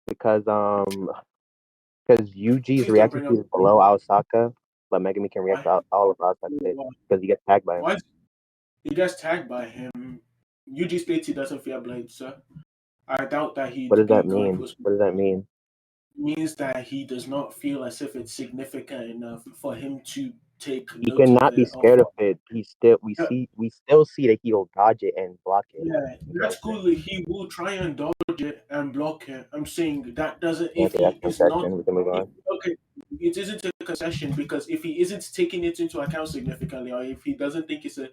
because Yuji's Please don't reaction bring up speed is below Aosaka, but Megumi can react why. to all of Aosaka's hits because he gets tagged by him. Why he gets tagged by him? UG states he doesn't fear blades, sir. I doubt that he'd What does be that going mean? for What does that mean? means that he does not feel as if it's significant enough for him to take He note of cannot be it. scared of it. We still Yeah, see that he'll dodge it and block it. yeah, that's cool. He will try and dodge it and block it. I'm saying that doesn't. If Okay, that's he is not, concession. We can move if, on. okay, it isn't a concession because if he isn't taking it into account significantly, or if he doesn't think it's a But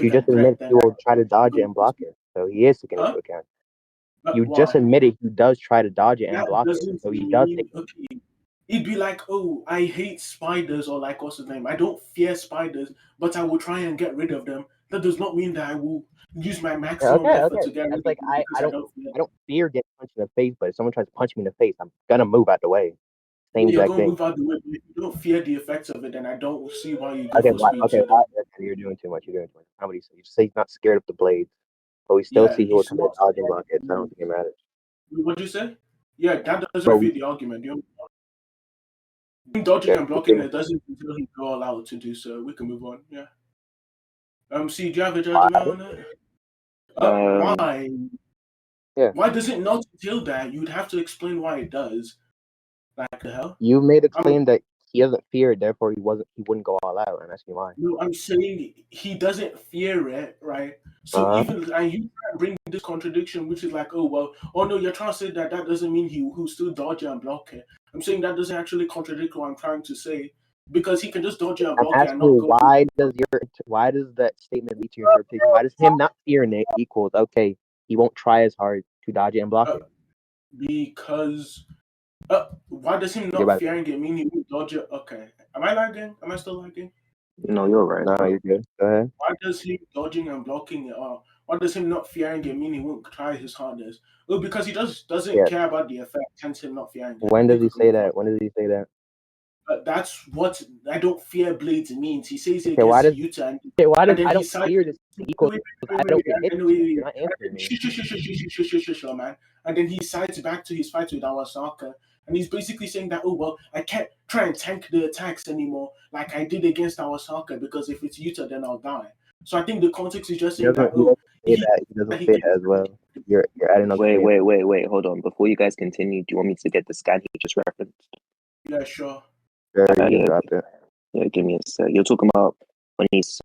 you just significant threat, admitted then he will try to dodge it and block it. So he is taking it huh? into account. But You just why? admitted he does try to dodge it and That block it. doesn't So he does take mean okay. It'd be like, oh, I hate spiders, or like what's his name? I don't fear spiders, but I will try and get rid of them. That does not mean that I will use my maximum effort Okay. to get rid That's of like them because I don't fear I them. don't fear getting punched in the face, but if someone tries to punch me in the face, I'm gonna move out the way. Same Yeah, you're exact gonna thing. move out the way. But if you don't fear the effects of it, then I don't see why you go full speed. Okay, So why? then, Okay, you're doing too much. You're doing too much. Comedy. So you say he's not scared of the blades, but we still yeah, see he will he's try to not dodge and scared. block it. So I don't think it matters. What'd you say? Yeah, that But doesn't we fit the argument. Him dodging okay, and blocking continue. it doesn't until he go all out to do so. We can move on. Yeah. See, do you have a Why? judgment on it? Um, Why? Yeah. Why does it not until that? You'd have to explain why it does. Like the hell? You made a I'm claim that he doesn't fear it, therefore he wouldn't go all out. I'm asking why. no, I'm saying he doesn't fear it, right? So Uh huh. even and you try and bring this contradiction, which is like, oh well, oh no, you're trying to say that doesn't mean he will still dodge it and block it. I'm saying that doesn't actually contradict what I'm trying to say because he can just dodge it and I'm block it and asking not you go through. why does that statement lead to your interpretation? Why does him not fearing it equals okay? He won't try as hard to dodge it and block Uh, it. because why does him You're not about fearing it mean he will dodge it? Okay, am I lagging? Am I still lagging? no, you're right. no, you're good. Go ahead. Why does him dodging and blocking it, or why does him not fearing it mean he won't try his hardest? Well, because he doesn't Yeah. care about the effect, hence him not fearing it. When I does think he we can say move on. that? When does he say that? But that's what I don't fear blades means. He says it Okay, why against does Yuta, why does then I he don't sides. fear this equals I don't get hit? You're not answering me. Man. And then he sides back to his fight with Awasaka. And he's basically saying that, oh, well, I can't try and tank the attacks anymore like I did against Awasaka because if it's Yuta, then I'll die. So I think the context is just saying that, He oh, doesn't say that. He doesn't say that as well. You're adding other Wait, things. wait. Hold on. Before you guys continue, do you want me to get the scan he just referenced? Yeah, sure. Sure, you can Yeah, drop it. yeah. Give me a sec. You're talking about when he's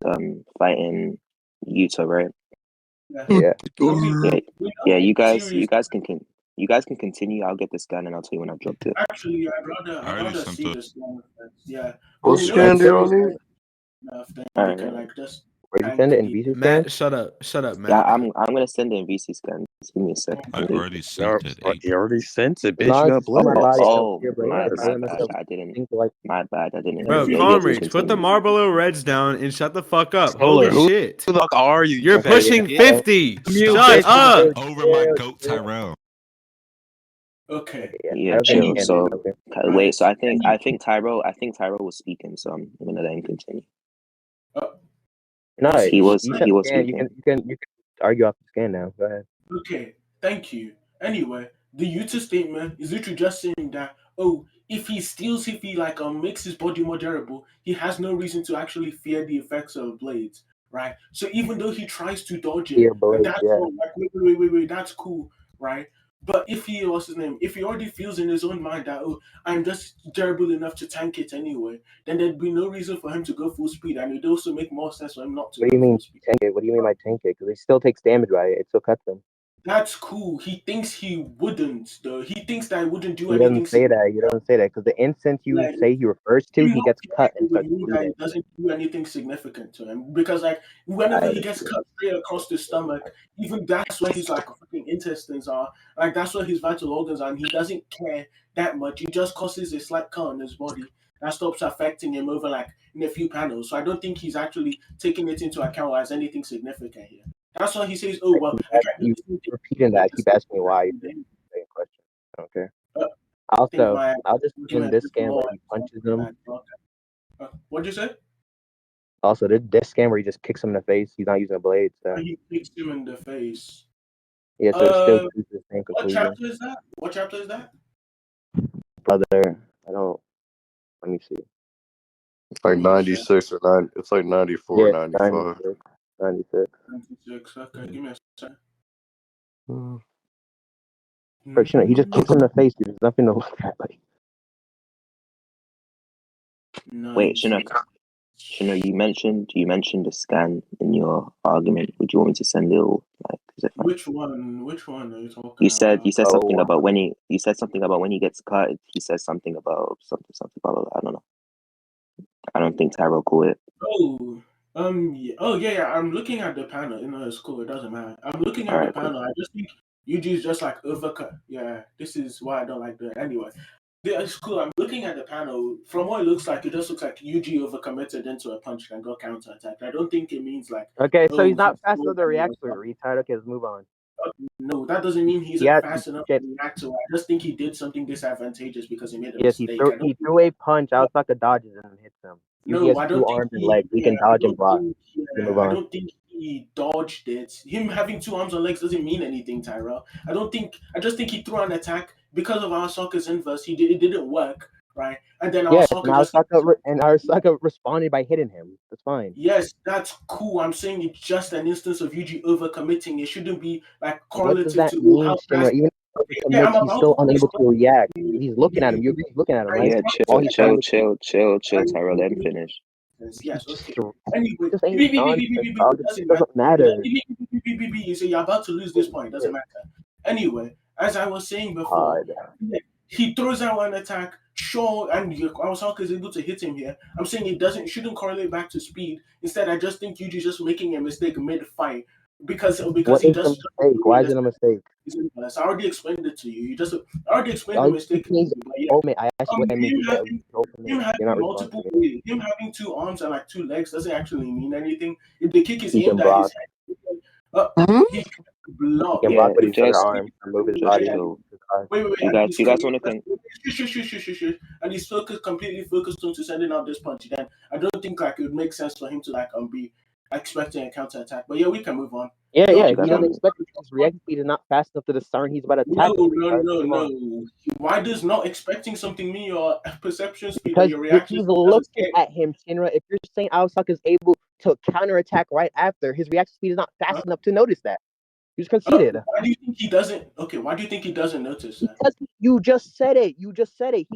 fighting Yuta, right? Yeah. Yeah. You guys can continue. I'll get the scan and I'll tell you when I've dropped it. Actually, I I'd already rather sent see it. the song. Yeah. What We know scan it's do y'all serious need? enough, then All we right. can like just Where'd you tank send it in the VC scan? Matt, shut up, Matt. Yeah, I'm gonna send it in VC scan. Just give me a second. I already sent it. You already sent it, As bitch. long You as got it's on my blood. body, I don't Oh, fear blades. my Because I bad. myself I didn't. think like My bad. I didn't. Bro, Yeah, Palm can Reach, put the continue. Marlboro Reds down and shut the fuck up. Hold Holy on, who shit. the fuck are you? You're Okay, pushing yeah. 50. You Shut bitch. up. Over my goat Tyrell. Okay. Yeah, Okay, chill. okay, So okay. wait. So I think Tyrell was speaking. So I'm gonna let him continue. No, He was you he was scan. speaking. You can argue off the scan now. Go ahead. Okay, thank you. Anyway, the Utah statement is literally just saying that, oh, if he like makes his body more durable, he has no reason to actually fear the effects of blades, right? So even though he tries to dodge it, Fear blades, that's yeah. all, like wait, that's cool, right? But if he what's his name? If he already feels in his own mind that oh, I'm just durable enough to tank it anyway, then there'd be no reason for him to go full speed, and it'd also make more sense for him not to What do you go full mean speed. tank it? What do you mean by tank it? Because he still takes damage by it. It still cuts him. That's cool. He thinks he wouldn't, though. He thinks that it wouldn't do He anything doesn't say that. He significant. doesn't say that because the instant you Like, say he refers to, him he not gets feeling cut it and would starts mean that bleeding. it doesn't do anything significant to him. Because, like, whenever he gets cut straight across the stomach, even that's where his, like, fucking intestines are. Like, that's where his vital organs are. And he doesn't care that much. He just causes a slight cut on his body that stops affecting him over, like, in a few panels. So I don't think he's actually taking it into account as anything significant here. That's why he says, oh, well, I can't do You this thing repeating that. I keep asking me why. You're significant. saying question. I don't care. I think Also, my I'll just put in argument this is scan where more he punches him. what'd you say? Also, this scan where he just kicks him in the face. He's not using a blade. So He kicks him in the face. Yeah, so it still comes to the same What conclusion. chapter is that? What chapter is that? Brother, I don't. Let me see. It's like 96 or 9. It's like 94, Yeah, 95. 96. 96. 96. Okay, give me a second. He just kicks him in the face. There's nothing to look at. Like, Wait, Shino, you mentioned the scan in your argument. Would you want me to send it all? Like, is it fine? Which one? Which one are you talking You said about? something about when he gets cut. He says something about something blah blah blah. I don't know. I don't think Tyrell caught it. Yeah. I'm looking at the panel. It's cool. It doesn't matter. I'm looking at the panel. I just think Yuji's just like overcut. Yeah, this is why I don't like that. Anyway, it's cool. I'm looking at the panel. From what it looks like, it just looks like Yuji overcommitted into a punch and got counterattacked. I don't think it means like. okay, so he's not fast enough to react to it. Retard. Okay, let's move on. No, that doesn't mean he's fast enough to react to it. I just think he did something disadvantageous because he made a mistake. He threw a punch. Aosaka dodges it and hits him. No, I don't 2 arms and legs. He can dodge and block. I don't think he dodged it. Him having 2 arms and legs doesn't mean anything, Tyrell. I just think he threw an attack because of Aosaka's inverse. It didn't work, right? And then Aosaka responded by hitting him. That's fine. Yes, that's cool. I'm saying it's just an instance of Yuji overcommitting. It shouldn't be like correlative to how fast. Even he's still unable to react. He's looking at him. You're looking at him, right? Yeah, chill, Tyrell. Let him finish. Yes, okay. Anyway, it doesn't matter. You say you're about to lose this point. Doesn't matter. Anyway, as I was saying before, he throws out an attack. Sure, and Awasaka is able to hit him here. I'm saying it shouldn't correlate back to speed. Instead, I just think Yuji's just making a mistake mid-fight because he just. Why is it a mistake? I already explained it to you. I already explained the mistake. I asked what I mean. Him having 2 arms and like 2 legs doesn't actually mean anything. If the kick is aimed at his head, he can block. He can block with his other arm and move his body. Wait. You guys want to think? Shush. And he's completely focused on sending out this punch. Then I don't think like it would make sense for him to like be expecting a counter attack. But yeah, we can move on. Yeah. He doesn't expect his reaction speed is not fast enough to discern he's about to attack. No. Why does not expecting something mean your perception speed because or your reaction? He's looking at him, Shinra. If you're saying Aosaka is able to counterattack right after, his reaction speed is not fast enough to notice that. You just conceded. Why do you think he doesn't? Okay, why do you think he doesn't notice that? Because you just said it. He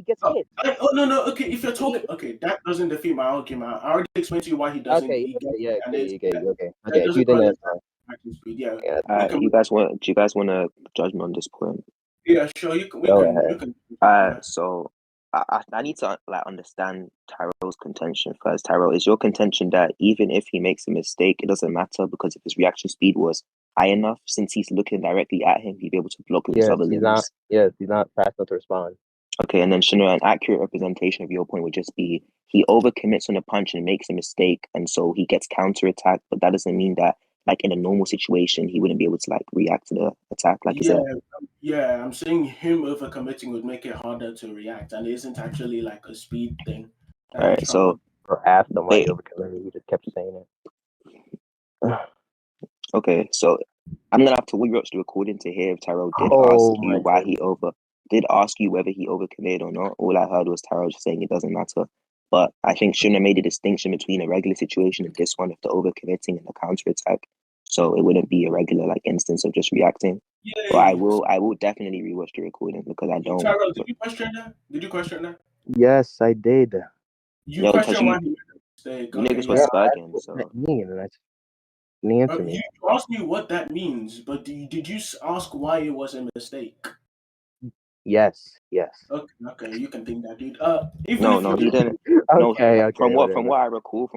gets hit. No. Okay, if you're talking, that doesn't defeat my argument. I already explained to you why he doesn't. Okay. Okay. If you think that's do you guys want to judge me on this point? Yeah, sure. You can. So I need to like understand Tyrell's contention first. Tyrell, is your contention that even if he makes a mistake, it doesn't matter because if his reaction speed was high enough, since he's looking directly at him, he'd be able to block with his other limbs? He's not fast enough to respond. Okay, and then Shinra, an accurate representation of your point would just be he overcommits on a punch and makes a mistake, and so he gets counterattacked, but that doesn't mean that like in a normal situation he wouldn't be able to like react to the attack. I'm saying him overcommitting would make it harder to react, and it isn't actually like a speed thing. Alright, so ask them why he overcommitted. He just kept saying it. Okay, so I'm gonna have to rewatch the recording to hear if Tyrell did ask you whether he overcommitted or not. All I heard was Tyrell just saying it doesn't matter. But I think Shinra made a distinction between a regular situation and this one of the overcommitting and the counterattack. So it wouldn't be a regular like instance of just reacting. But I will definitely rewatch the recording because I don't. Tyrell, did you question that? Yes, I did. You question why he made a mistake. You niggas was bugging, so. You asked me what that means, but did you ask why it was a mistake? Yes. Okay, you can think that, dude. No, he didn't. Okay. From what I recall,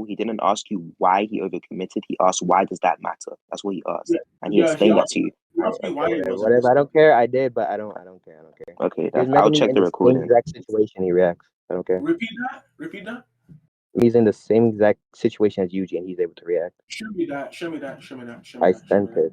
he didn't ask you why he overcommitted. He asked, "Why does that matter?" That's what he asked, and he explained that to you. He asked me why it was whatever. I don't care. I did, but I don't care. Okay, I'll check the recording. Exact situation he reacts. I don't care. Repeat that. He's in the same exact situation as Yuji, and he's able to react. Show me that. I sent it.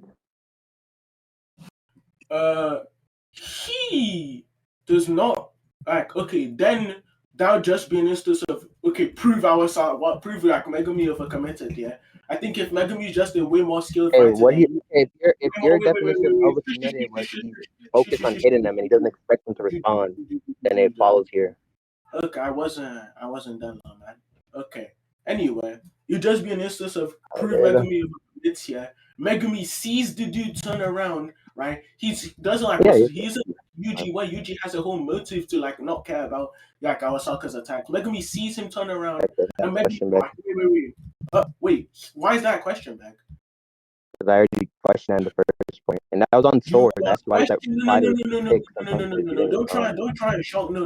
He does not like. Okay, then that would just be an instance of prove like Megumi overcommitted. Yeah, I think if Megumi is just a way more skilled Hey, fighter what do than you? you, If your wait, definition of overcommitted was he's focused on hitting them and he doesn't expect them to respond, then it follows here. Okay, I wasn't done on that. Okay. Anyway, you just be an instance of prove Megumi it's here. Megumi sees the dude turn around, right? He's doesn't like Yeah, he's a Yuji where Yuji has a whole motive to like not care about like Awasaka's attack. Megumi sees him turn around and Megumi wait. Wait, why is that a question, Meg? Because I already questioned the first point, and that was on sword. That's why that No.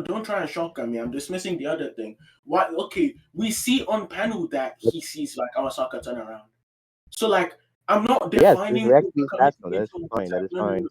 Don't try and shotgun me. I'm dismissing the other thing. Why? Okay, we see on panel that he sees like Awasaka turn around. So like, I'm not defining. Yes, that's fine. That is fine.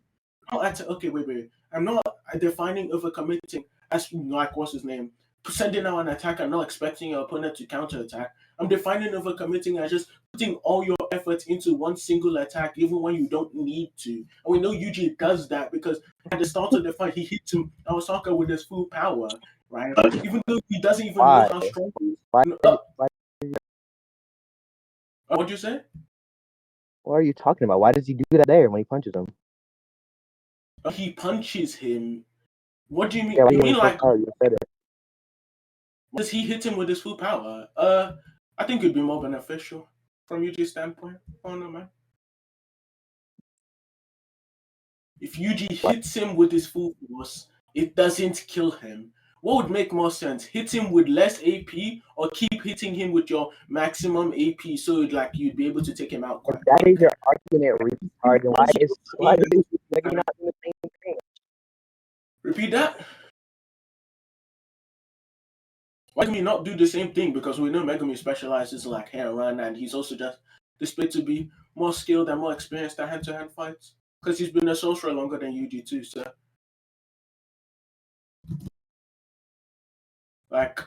Okay, wait. I'm not defining overcommitting as like what's his name, sending out an attack and not expecting your opponent to counter attack. I'm defining overcommitting as just putting all your efforts into one single attack, even when you don't need to. And we know Yuji does that because at the start of the fight, he hits him Awasaka with his full power, right? Even though he doesn't even know how strong he is. What'd you say? What are you talking about? Why does he do that there when he punches him? He punches him. What do you mean? Yeah, you mean like you said it. Does he hit him with his full power? I think it'd be more beneficial from Yuji's standpoint. Oh no, man. If Yuji hits him with his full force, it doesn't kill him. What would make more sense? Hit him with less AP or keep hitting him with your maximum AP so like you'd be able to take him out quick? That is your argument, retard. Why is Megumi not doing the same thing? Repeat that? Why can we not do the same thing? Because we know Megumi specializes in like hand run and he's also just displayed to be more skilled and more experienced at hand-to-hand fights. Because he's been a sorcerer longer than Yuji too, so like,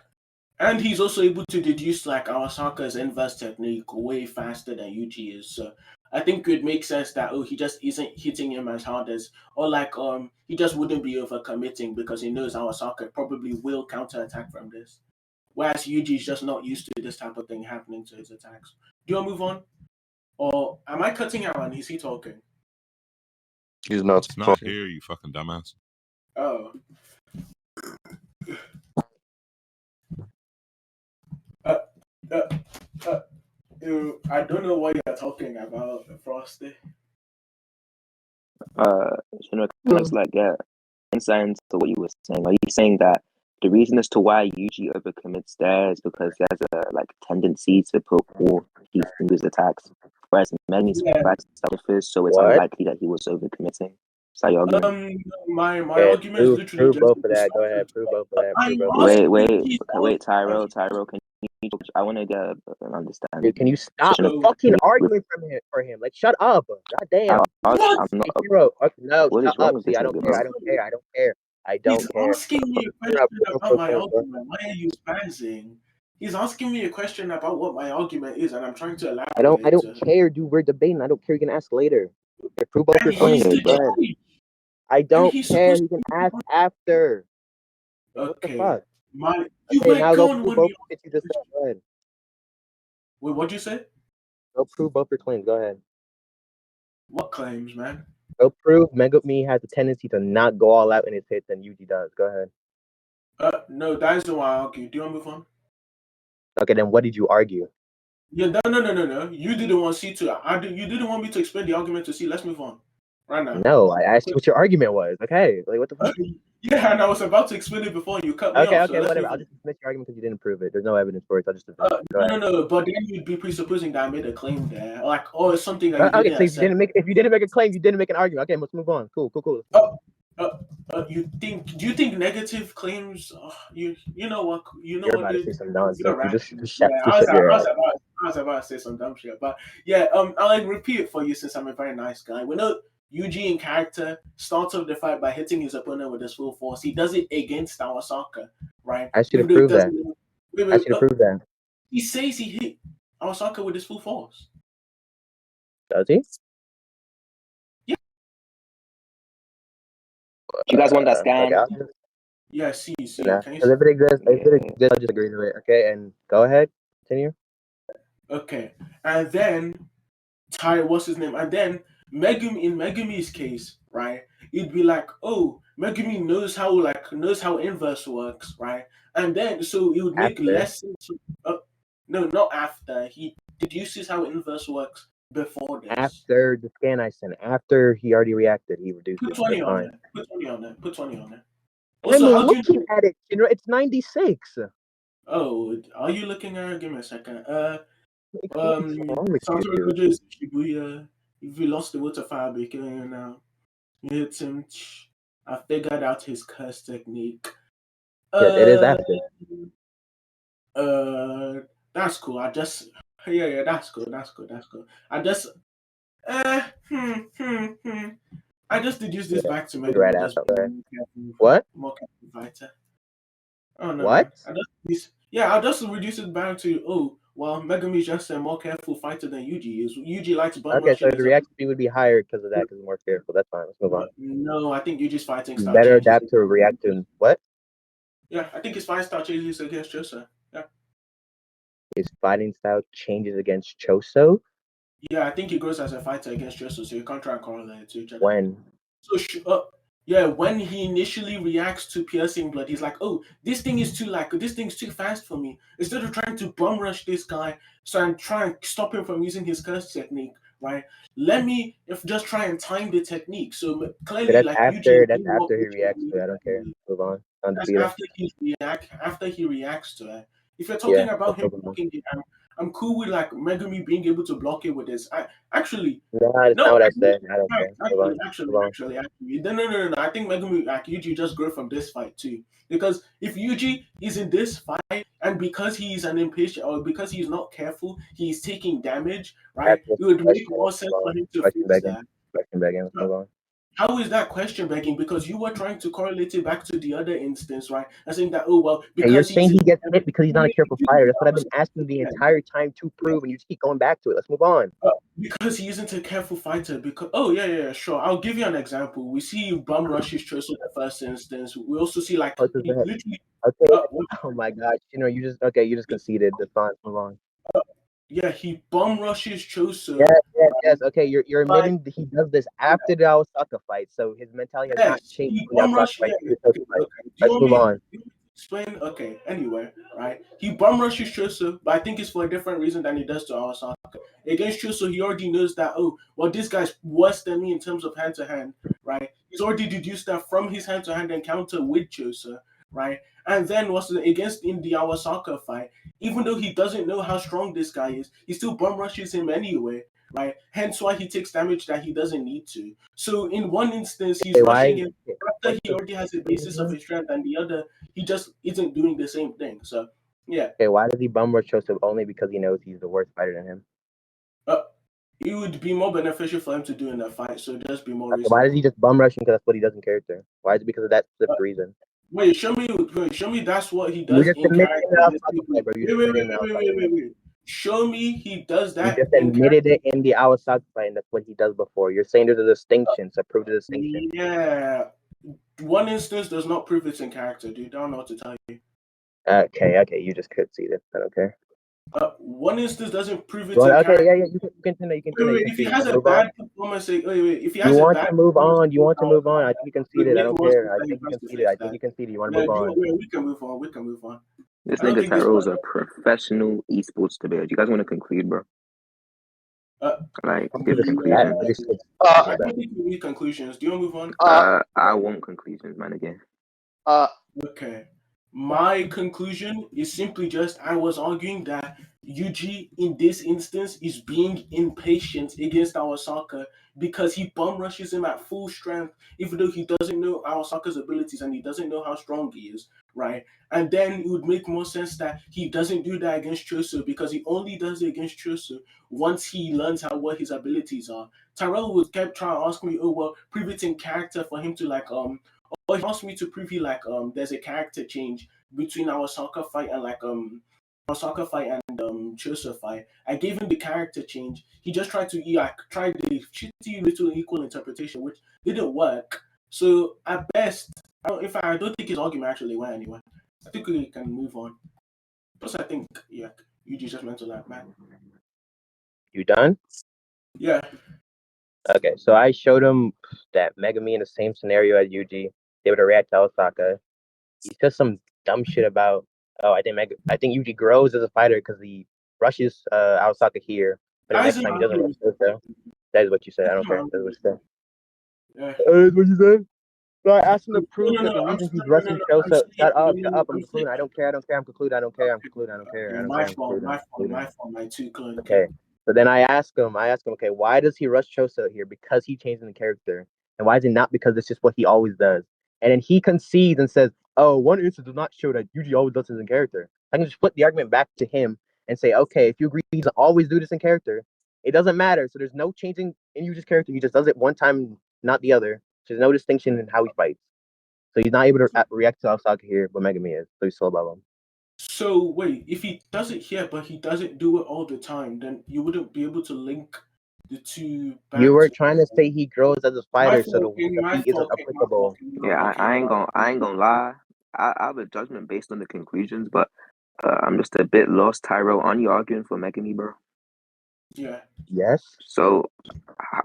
and he's also able to deduce like Awasaka's inverse technique way faster than Yuji is. So I think it makes sense that he just isn't hitting him as hard as, or like he just wouldn't be overcommitting because he knows Awasaka probably will counterattack from this. Whereas Yuji is just not used to this type of thing happening to his attacks. Do you want to move on? Or am I cutting out and is he talking? He's not It's not talking. here, you fucking dumbass. Oh. I don't know what you're talking about, Frosty. Just like insight into what you were saying. Are you saying that the reason as to why Yuji overcommits there is because he has a like tendency to put all his fingers attacks, whereas Megumi's attacks differs, so it's unlikely that he was overcommitting? Is that your argument? My argument is literally prove both of that. Go ahead, prove both of that. Wait, Tyrell, can you? I want to get an understanding. Dude, can you stop fucking arguing for him? Like, shut up. God damn. I'm not. No, what shut is wrong up. with See, this I don't nigga, care. I don't care. He's asking me a question about my argument. Why are you spazzing? He's asking me a question about what my argument is, and I'm trying to elaborate. I don't care, dude. We're debating. I don't care. You can ask later. Prove both your claims. I don't care. You can ask after. Okay. What the fuck? Okay, now go prove both what you just said. Go ahead. Wait, what'd you say? Go prove both your claims. Go ahead. What claims, man? Go prove Megumi has a tendency to not go all out in his hits than Yuji does. Go ahead. No, that isn't why I argue. Do you want to move on? Okay, then what did you argue? Yeah, no. You didn't want C to. You didn't want me to explain the argument to C. Let's move on. Right now. No, I asked you what your argument was. Okay, like what the fuck? Yeah, and I was about to explain it before and you cut me off. Okay, whatever. I'll just dismiss your argument because you didn't prove it. There's no evidence for it. So I'll just dismiss it. No. But then you'd be presupposing that I made a claim there, like, it's something that you didn't. So if you didn't make a claim, you didn't make an argument. Okay, let's move on. Cool. Do you think negative claims? You know what? You're about to say some nonsense. I was about to say some dumb shit, but yeah. I'll repeat it for you since I'm a very nice guy. We know Yuji in character starts off the fight by hitting his opponent with his full force. He does it against Awasaka, right? I should have proved that. He says he hit Awasaka with his full force. Does he? Yeah. You guys want that scan? Yeah, see. If it exists, I'll just agree to it. Okay, and go ahead. Continue. Okay, and then what's his name? And then in Megumi's case, right? It'd be like, oh, Megumi knows how inverse works, right? And then so it would make After, less sense. Uh, no, not after. He deduces how inverse works before this. after the scan I sent, after he already reacted, he reduced Put it. That's 20 on fine. it. Put 20 on it. Put 20 on it. I'm Also, how do you looking at it, Shinra. It's 96. Oh, are you looking at it? Give me a second. What's wrong with you, Satoru dude? Gojo is Shibuya. If you lost the will to fire beacon now, you hit him. I figured out his curse technique. Yes, it is Uh, after. that's cool. Yeah, that's cool. That's cool. That's cool. I just, uh, hmm, hmm, hmm. I just deduced this Yeah, back to it's right Megumi just after. being What? more careful fighter. Oh no, What? no. I'll just reduce it back to well, Megumi is just a more careful fighter than Yuji is. Yuji likes bum Okay, so rushing his his reaction speed would be higher because of that, because he's more careful. That's fine. Let's move on. No, I think Yuji's fighting He's style better changes. adapt to react to what? Yeah, I think his fighting style changes against Choso. Yeah. His fighting style changes against Choso. Yeah, I think he grows as a fighter against Choso, so you can't try and correlate to each other. When? So yeah, when he initially reacts to piercing blood, he's like, "Oh, this thing's too fast for me." Instead of trying to bum rush this guy, so I'm trying to stop him from using his curse technique, right? Let me just try and time the technique. So clearly, That's like Eugene, after. That's after he reacts to it. I don't care. Move on. that's Undefeated. after he reacts to it. If you're Yeah. talking about Let's him move on. blocking it, I'm cool with like Megumi being able to block it with this. Actually, No, that's no, not what I I think said. I don't care. Move on. Move on. actually. No. I think Megumi, like Yuji, just grow from this fight too. Because if Yuji is in this fight, and because he's an impatient or because he's not careful, he's taking damage, right? That's It would make question. more Let's sense move for on. him to Question fix begging. that. Question begging. Let's move on. How is that question begging? Because you were trying to correlate it back to the other instance, right? And saying that, oh well, Hey, you're because saying he's he gets hit because he's not a careful fighter. That's what I've been asking the yeah, entire time to prove, and you just keep going back to it. Let's move on. because he isn't a careful fighter. Because yeah, sure. I'll give you an example. We see bum rushes Choso in the first instance. We also see like Oh, this is he bad. literally. Okay. What, Oh my God. You just conceded. That's fine. Let's move on. yeah, he bum rushes Choso. Yes. Okay, you're But admitting that he does this after the Awasaka fight, so his mentality has not yes, changed he from the bum Awasaka rush. fight Yeah, to the Tokyo fight. okay. Let's move on. Do you want me to explain? Okay. Anyway, right. He bum rushes Choso, but I think it's for a different reason than he does to Awasaka. Against Choso, he already knows that. Oh, well, this guy's worse than me in terms of hand to hand. Right. He's already deduced that from his hand to hand encounter with Choso. Right. And then against in the Awasaka fight, even though he doesn't know how strong this guy is, he still bum rushes him anyway. Right. Hence why he takes damage that he doesn't need to. So in one instance, he's Okay, rushing why? him after What's he the already has a basis of his strength, and the other he just isn't doing the same thing. So yeah, okay? Why does he bum rush Choso only because he knows he's the worst fighter than him? uh, it would be more beneficial for him to do in a fight. So just be more Okay, why does he reasonable. just bum rush him? Because that's what he does in character. Why is it because of that Uh, specific reason? show me that's what he You does just in admitted character it in the against Awasaka people. fight, bro. You just admitted it in the Awasaka fight. Wait. Show me he does You that just in character. admitted it in the Awasaka fight, and that's what he does before. You're saying there's a distinction, so prove the distinction. Yeah, one instance does not prove it's in character, dude. I don't know what to tell you. Okay, you just conceded. Okay. One instance doesn't prove it's Well, in okay, character. yeah, you can continue. Wait. If he You has want to a move on? bad performance, if he You has a want bad to move performance, on? You want to move on? I think you would conceded. I make don't more sense care. I that he think you has to conceded. fix I think that. you conceded. You want to Yeah, move on? we can move on. We can move on. This I don't nigga think this Tyrell one. is a professional esports debater. Do you guys want to conclude, bro? Like, give This is bad. conclusions. This is I bad. don't think we need conclusions. Do you want to move on? I want conclusions, man. Again, Okay. My conclusion is simply just I was arguing that Yuji in this instance is being impatient against Awasaka because he bum rushes him at full strength, even though he doesn't know Awasaka's abilities and he doesn't know how strong he is, right? And then it would make more sense that he doesn't do that against Choso because he only does it against Choso once he learns what his abilities are. Tyrell would kept trying to ask me, oh well, prove it in character for him to or he asked me to preview there's a character change between our soccer fight and our soccer fight and Choso fight. I gave him the character change. He just tried to try the shitty little equal interpretation, which didn't work. So at best, I don't think his argument actually went anywhere. I think we can move on. Plus, I think you just meant to like man. You done? Yeah. Okay, so I showed him that Megumi in the same scenario as Yuji, they would react to Osaka. He says some dumb shit about, I think Yuji grows as a fighter because he rushes Osaka here, but the next time he doesn't rush Choso. That is what you said. I don't care. That's what you said. Yeah. That is what you said. So I asked him to prove No, that the I'm reason he's saying, rushing I'm Choso. Shut up. saying, I'm concluding. I don't care. I'm concluding. I don't care. I'm concluding. my fault, my two clone. Okay. So then I ask him, okay, why does he rush Choso here? Because he changed the character. And why is it not because it's just what he always does? And then he concedes and says, oh, one instance does not show that Yuji always does this in character. I can just flip the argument back to him and say, okay, if you agree he doesn't always do this in character, it doesn't matter. So there's no changing in Yuji's character. He just does it one time, not the other. There's no distinction in how he fights. So he's not able to react to Osaka here, but Megumi is. So he's still above him. So wait, if he does it here, but he doesn't do it all the time, then you wouldn't be able to link the two back. You were trying to say he grows as a fighter, so the my he isn't applicable. Yeah, I ain't gonna lie. I have a judgment based on the conclusions, but I'm just a bit lost. Tyrell, on you arguing for Megumi, bro? Yeah. Yes. So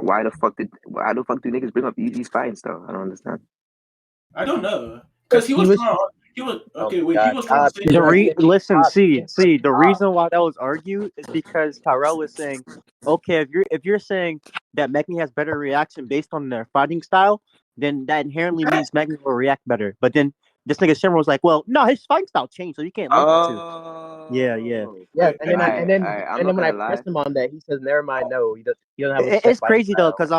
why the fuck do niggas bring up Yuji's fights though? I don't understand. I don't know, because he was okay. Wait, he was trying to say the reason why that was argued is because Tyrell was saying, okay, if you're saying that Megumi has better reaction based on their fighting style, then that inherently means Megumi will react better. But then this nigga Shinra was like, well, no, his fighting style changed, so you can't link the two. Yeah. Yeah, and then when I pressed him on that, he says, "Never mind, no, he doesn't have." It's crazy though, because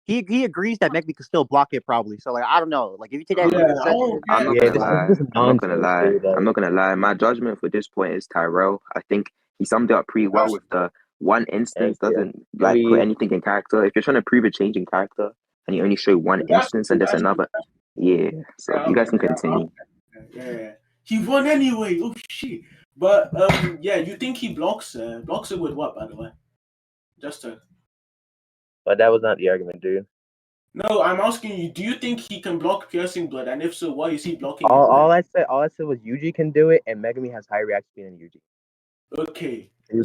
he agrees that Megumi can still block it probably. So like I don't know, like if you take that into consideration, I'm not gonna lie. My judgment for this point is Tyrell. I think he summed it up pretty well with the one instance doesn't put anything in character. If you're trying to prove a change in character and you only show one instance and there's another, so you guys can continue. Yeah, he won anyway. Oh shit! But you think he blocks it with what, by the way? Just to. But that was not the argument, dude. No, I'm asking you. Do you think he can block piercing blood? And if so, why is he blocking? All I said was Yuji can do it, and Megumi has high reaction speed than Yuji. Okay. You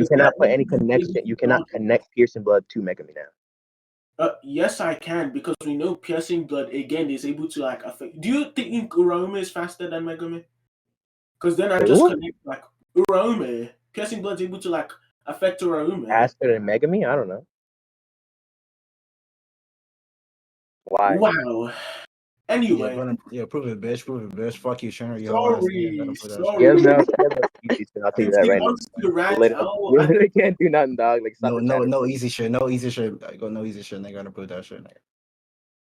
cannot put any connection. You cannot connect piercing blood to Megumi now. Yes, I can, because we know piercing blood again is able to like affect. Do you think Uraume is faster than Megumi? Because then I just connect like Uraume. Piercing blood is able to like affect Uraume. Faster than Megumi? I don't know. Why? Wow. Anyway. Prove it, bitch. Fuck you, Shinra. Sorry. I'll tell you that right now. You can't do nothing, dog. Like no easy shit. No easy shit. No easy shit. They gotta prove that shit. Nigga.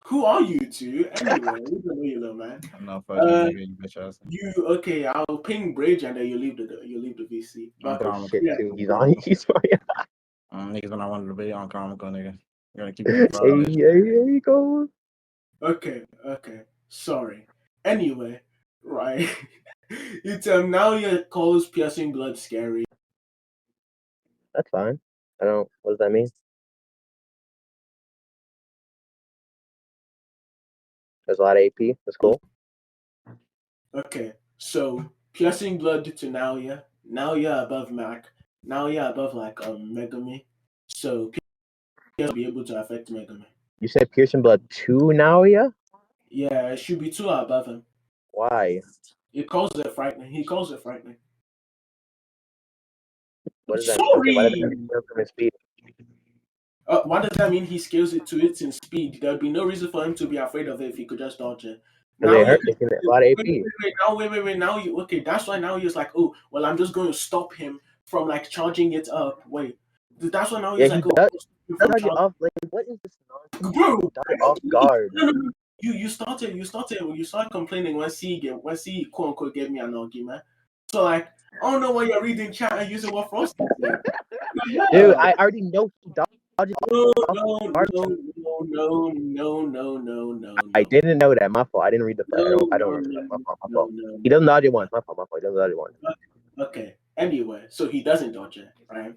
Who are you two? Anyway, we don't know you, little man. I'm not fucking bitch ass. You okay? I'll ping Bridge and then you leave the VC. But shit too. He's on. Niggas when I wanted to be on comical, nigga. You're gonna keep Here you go. Okay. Sorry. Anyway, right. It's now your calls piercing blood scary. That's fine. What does that mean? There's a lot of AP. That's cool. Okay, so piercing blood to Naoya. Naoya above Mac. Naoya above like Megumi. So will be able to affect Megumi. You said piercing blood to Naoya? Yeah, it should be 2 above him. Why? He calls it frightening. What does that Sorry! mean? Why does that mean he scales it to its in speed? There'd be no reason for him to be afraid of it if he could just dodge it. Now a lot of AP. Wait. Now you okay? That's why now he's like, oh, well, I'm just going to stop him from like charging it up. Wait, that's why now he's like, off. Like, what is this nonsense? Bro, off guard. No. You started complaining when C quote unquote gave me an argument. So like, I don't know why you're reading chat and using what Frosty said. Dude, I already know he dodges. No. I didn't know that. My fault. I didn't read the file. I don't remember that. My fault. He doesn't dodge it once. My fault. He doesn't dodge it once. Okay. Anyway, so he doesn't dodge it, right?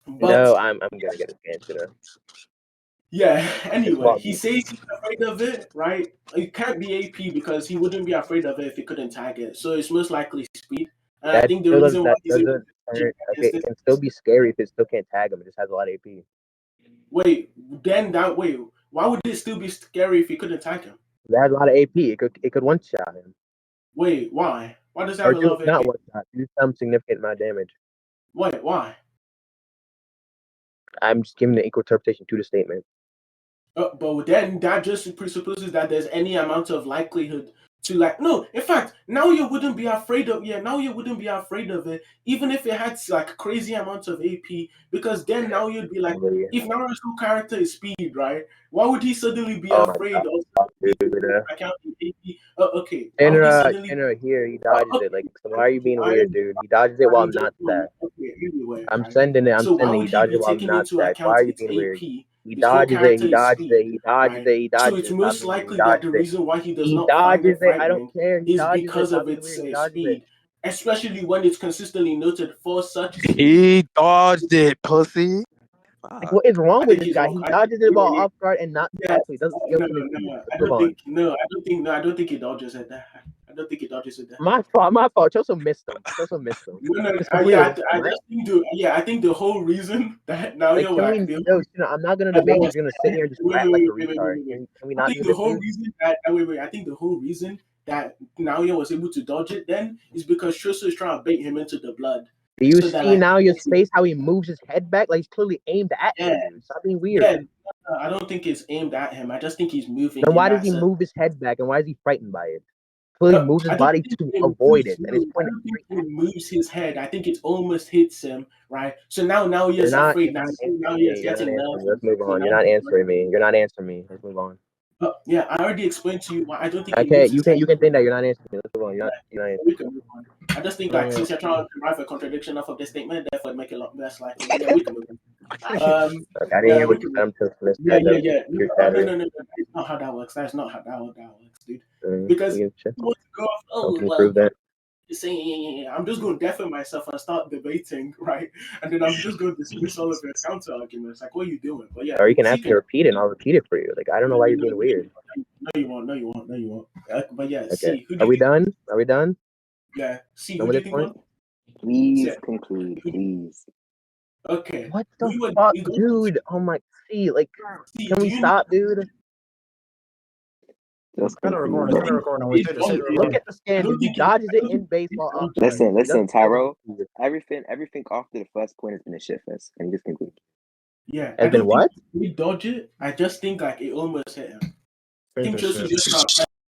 But, no, I'm gonna get his hand today. Yeah. Anyway, he says he's afraid of it, right? It can't be AP because he wouldn't be afraid of it if he couldn't tag it. So it's most likely speed. And I think the reason why Okay, it can still be scary if it still can't tag him. It just has a lot of AP. Wait, why would it still be scary if he couldn't tag him? It has a lot of AP. It could one shot him. Wait, why? Why does it Or have a lot of not AP? one shot. Do some significant amount of damage. Wait, why? I'm just giving the equal interpretation to the statement. But then that just presupposes that there's any amount of likelihood to like no. In fact, now you wouldn't be afraid of it, even if it had like crazy amounts of AP, because then now you'd be like, if Naruto's character is speed, right? Why would he suddenly be afraid of accounting AP? Okay, why would he suddenly? Shinra here, he dodges it. Like, so why are you being weird, dude? He dodges it while I'm not sad. Okay, anyway, I'm right? sending it. So why He would he dodges be it while I'm taking not into sad. Why account are you its being weird? AP? He His whole dodges it. character is speed, He dodges right? it. He So dodges it's it. Stop most being weird. He likely that the dodges it. reason why he does He not find it dodges it. I don't frightening care. He is dodges it. because Stop of being its weird. He dodges it. speed, especially when it's consistently noted for such speed. He dodged it, pussy. Like, what is wrong I with think this he's guy? wrong. He dodges it while off guard and not Yeah, sad, so he doesn't scale no, from his feet. no, Let's move on. I don't think he dodges it there. I don't think he dodges it there. My fault. Choso missed him. No, Just for real this time, right? I think the whole reason that now Like, you're can we? like, No, I'm not gonna debate. You're gonna sit here and just rat like a retard. Can we I not think do the this, whole dude? reason that I think the whole reason that Naoya was able to dodge it then is because Choso is trying to bait him into the blood. Do you So that, see like, now your face how he moves his head back? Like he's clearly aimed at him, dude. Stop being weird. Yeah, no, I don't think it's aimed at him. I just think he's moving. Then why does he move his head back and why is he frightened by it? Clearly moves his body to avoid it, and it's I don't think it moves his head. I think it almost hits him, right? So now he's afraid. Now he's getting nervous. Let's move on. You're not answering me. Let's move on. Yeah, I already explained to you why I don't think. Okay, you can think that you're not answering me. Let's move on. You're not answering. We can move on. I just think like since you're trying to derive a contradiction off of this statement, therefore make it a lot less likely. Yeah, we can move on. I didn't hear what you said. I'm just Yeah. No, that's not how that works. That's not how that works, dude. Because you want to go off, that. Saying I'm just going to deafen myself and start debating, right? And then I'm just going to dismiss all of your counter arguments. Like, what are you doing? But yeah, or you can ask me to repeat it, and I'll repeat it for you. Like, I don't know why you're being weird. No, you won't. But yeah, Okay. see, Are we done? Yeah, see, who do you think won? Please conclude, please. Okay. What the fuck, dude? Oh my, like, can we stop, dude? Just Look at the scan, dude. He dodges it in baseball. Listen, Tyrell. Everything after the first point has been a shit fest. Can you just conclude? Yeah. Has been what? We dodge it. I just think like it almost hit him. I think Choso just